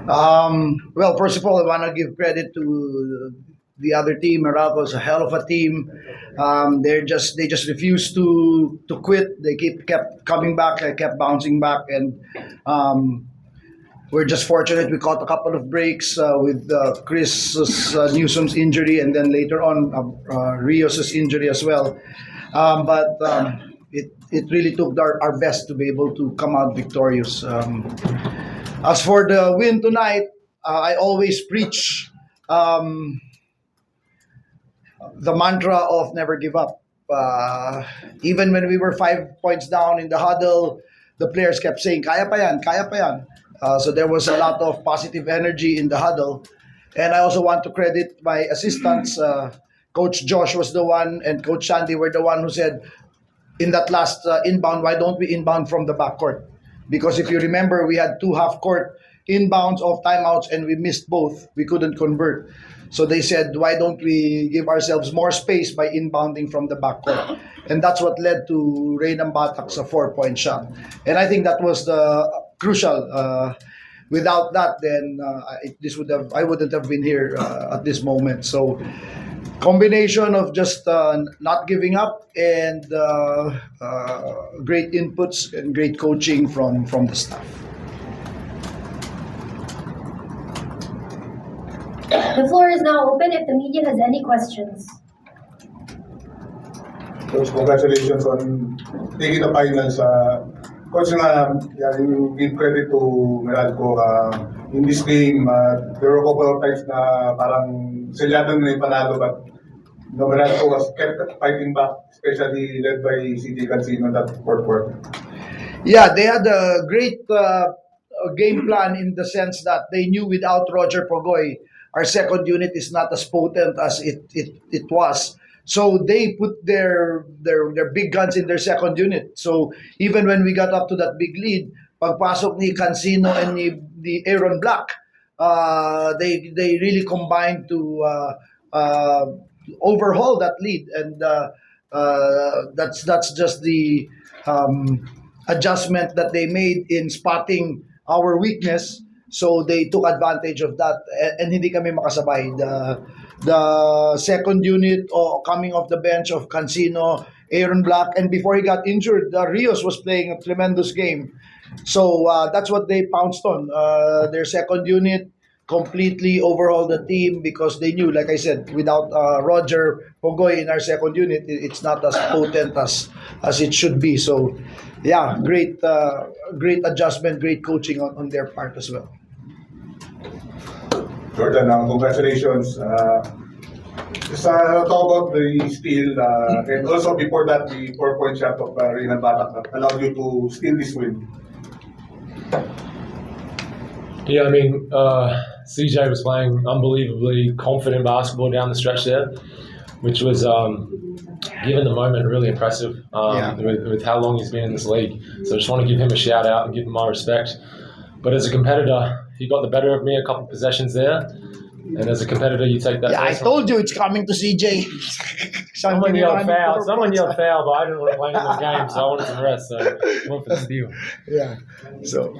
Well, first of all, I want to give credit to the other team. Meralco's a hell of a team. They just refused to quit. They kept coming back. They kept bouncing back, and um, we're just fortunate we caught a couple of breaks with Chris Newsom's injury, and then later on Rios' injury as well. But it really took our best to be able to come out victorious. As for the win tonight, I always preach um, the mantra of never give up. Even when we were 5 points down in the huddle, the players kept saying, kaya pa yan, kaya pa yan. So there was a lot of positive energy in the huddle. And I also want to credit my assistants. Coach Josh was the one, and Coach Sandy were the one who said, in that last inbound, why don't we inbound from the backcourt? Because if you remember, we had two half-court inbounds of timeouts, and we missed both. We couldn't convert. So they said, why don't we give ourselves more space by inbounding from the backcourt? And that's what led to Reynam Batak's a 4-point shot. And I think that was the crucial. Without that, then I wouldn't have been here at this moment. So combination of just not giving up and great inputs and great coaching from the staff. The floor is now open if the media has any questions. Coach, congratulations on taking the finals. Coach, you give credit to Meralco. In this game, there were a couple of times na parang selyado na yung panalo, but Meralco was kept fighting back, especially led by CJ Cancino in that fourth quarter. Yeah, they had a great game plan in the sense that they knew without Roger Pogoy, our second unit is not as potent as it was. So they put their big guns in their second unit. So even when we got up to that big lead, pagpasok ni Cancino and ni Aaron Black, they really combined to overhaul that lead, and that's just the adjustment that they made in spotting our weakness. So they took advantage of that, and hindi kami makasabay. The second unit coming off the bench of Cancino, Aaron Black, and before he got injured, Rios was playing a tremendous game. So that's what they pounced on. Their second unit completely overhauled the team because they knew, like I said, without Roger Pogoy in our second unit, it's not as potent as it should be. So, yeah, great adjustment, great coaching on their part as well. Jordan, congratulations. Just talk about the steal, and also before that, the 4-point shot of Reynam Batak that allowed you to steal this win. Yeah, I mean, CJ was playing unbelievably confident basketball down the stretch there, which was, given the moment, really impressive with how long he's been in this league. So I just want to give him a shout out and give him my respect. But as a competitor, he got the better of me a couple of possessions there. And as a competitor, you take that. Yeah, I told you it's coming to CJ. Someone yelled foul. Someone yelled foul, but I didn't want to play in this game, so I wanted some rest. So I went for the steal. Yeah. So.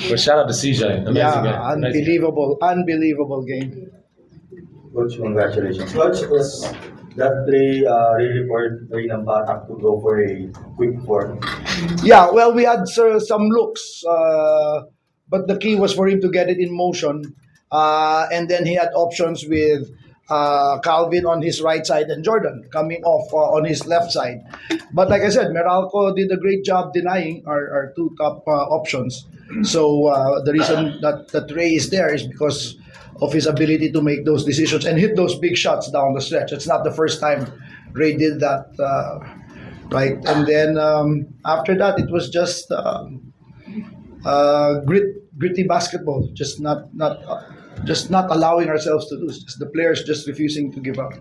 But shout out to CJ. Amazing game. Unbelievable game. Coach, congratulations. Coach, was that play really for Reynam Batak to go for a quick four? Yeah, well, we had some looks, but the key was for him to get it in motion. And then he had options with Calvin on his right side and Jordan coming off on his left side. But like I said, Meralco did a great job denying our two top options. So the reason that Ray is there is because of his ability to make those decisions and hit those big shots down the stretch. It's not the first time Ray did that, right? And then after that, it was just gritty basketball, just not allowing ourselves to lose. Just the players just refusing to give up.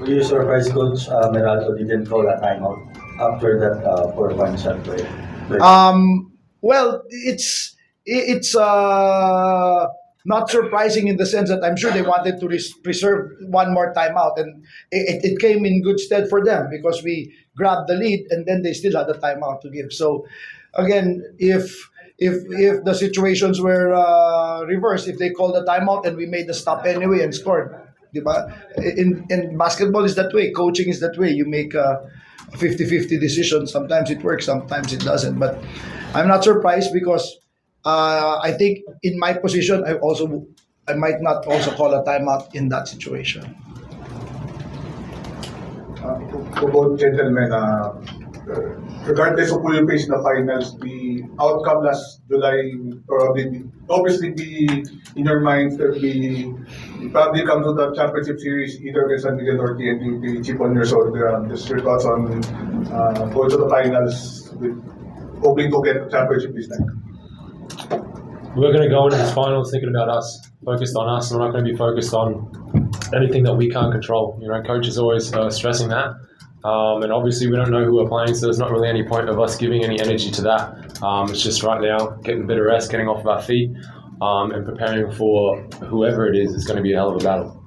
Were you surprised, Coach, Meralco didn't call a timeout after that 4-point shot play? Well, it's not surprising in the sense that I'm sure they wanted to preserve one more timeout, and it came in good stead for them because we grabbed the lead and then they still had a timeout to give. So again, if if the situations were reversed, if they called the timeout and we made the stop anyway and scored, diba? In basketball is that way, coaching is that way. You make a 50-50 decision. Sometimes it works, sometimes it doesn't. But I'm not surprised because I think in my position, I might not also call a timeout in that situation. To both gentlemen, regardless of who you face in the finals, the outcome last July obviously be in your minds that you probably come to the championship series either with San Miguel or TNT, the chip on your shoulder. Just your thoughts on going to the finals with hoping to get the championship this time. We're going to go into this finals thinking about us, focused on us. We're not going to be focused on anything that we can't control. You know, coach is always stressing that. And obviously we don't know who we're playing, so there's not really any point of us giving any energy to that. It's just right now getting a bit of rest, getting off of our feet, and preparing for whoever it is going to be a hell of a battle.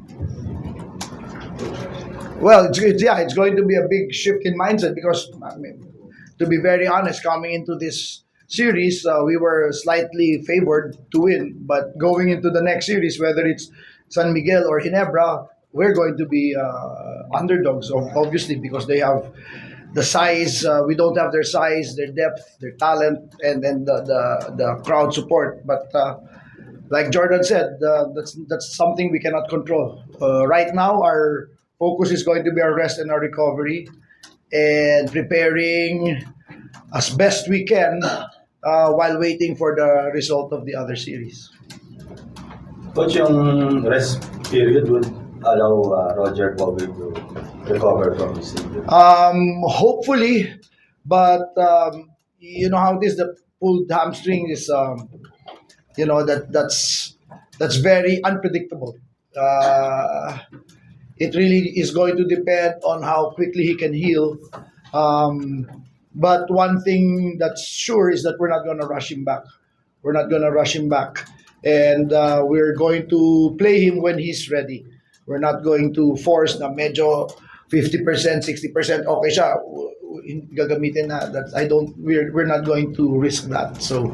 Well, it's going to be a big shift in mindset because, I mean, to be very honest, coming into this series, we were slightly favored to win. But going into the next series, whether it's San Miguel or Ginebra, we're going to be underdogs, obviously, because they have the size. We don't have their size, their depth, their talent, and then the crowd support. But like Jordan said, that's something we cannot control. Right now, our focus is going to be our rest and our recovery, and preparing as best we can while waiting for the result of the other series. Coach, yung rest period would allow Roger Bobby to recover from his injury. Hopefully, but you know how it is. The pulled hamstring is, that's very unpredictable. It really is going to depend on how quickly he can heal. But one thing that's sure is that we're not going to rush him back. We're not going to rush him back. And we're going to play him when he's ready. We're not going to force na medyo 50%, 60% okay siya. Gagamitin na. We're not going to risk that. So,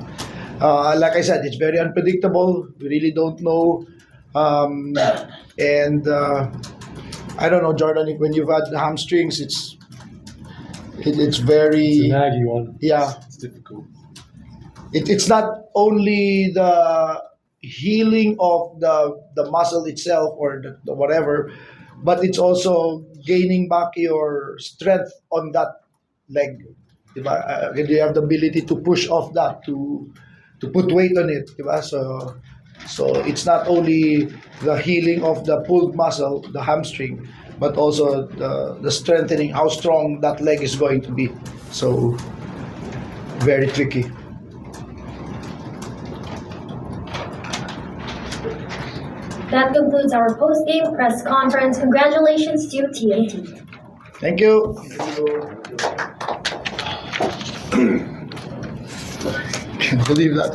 like I said, it's very unpredictable. We really don't know. And I don't know, Jordan, when you've had hamstrings, it's very... It's a naggy one. Yeah. It's difficult. It's not only the healing of the muscle itself or the whatever, but it's also gaining back your strength on that leg. Diba? You have the ability to push off that, to put weight on it. Diba? So it's not only the healing of the pulled muscle, the hamstring, but also the strengthening, how strong that leg is going to be. So very tricky. That concludes our post-game press conference. Congratulations to TNT. Thank you. Can't believe that.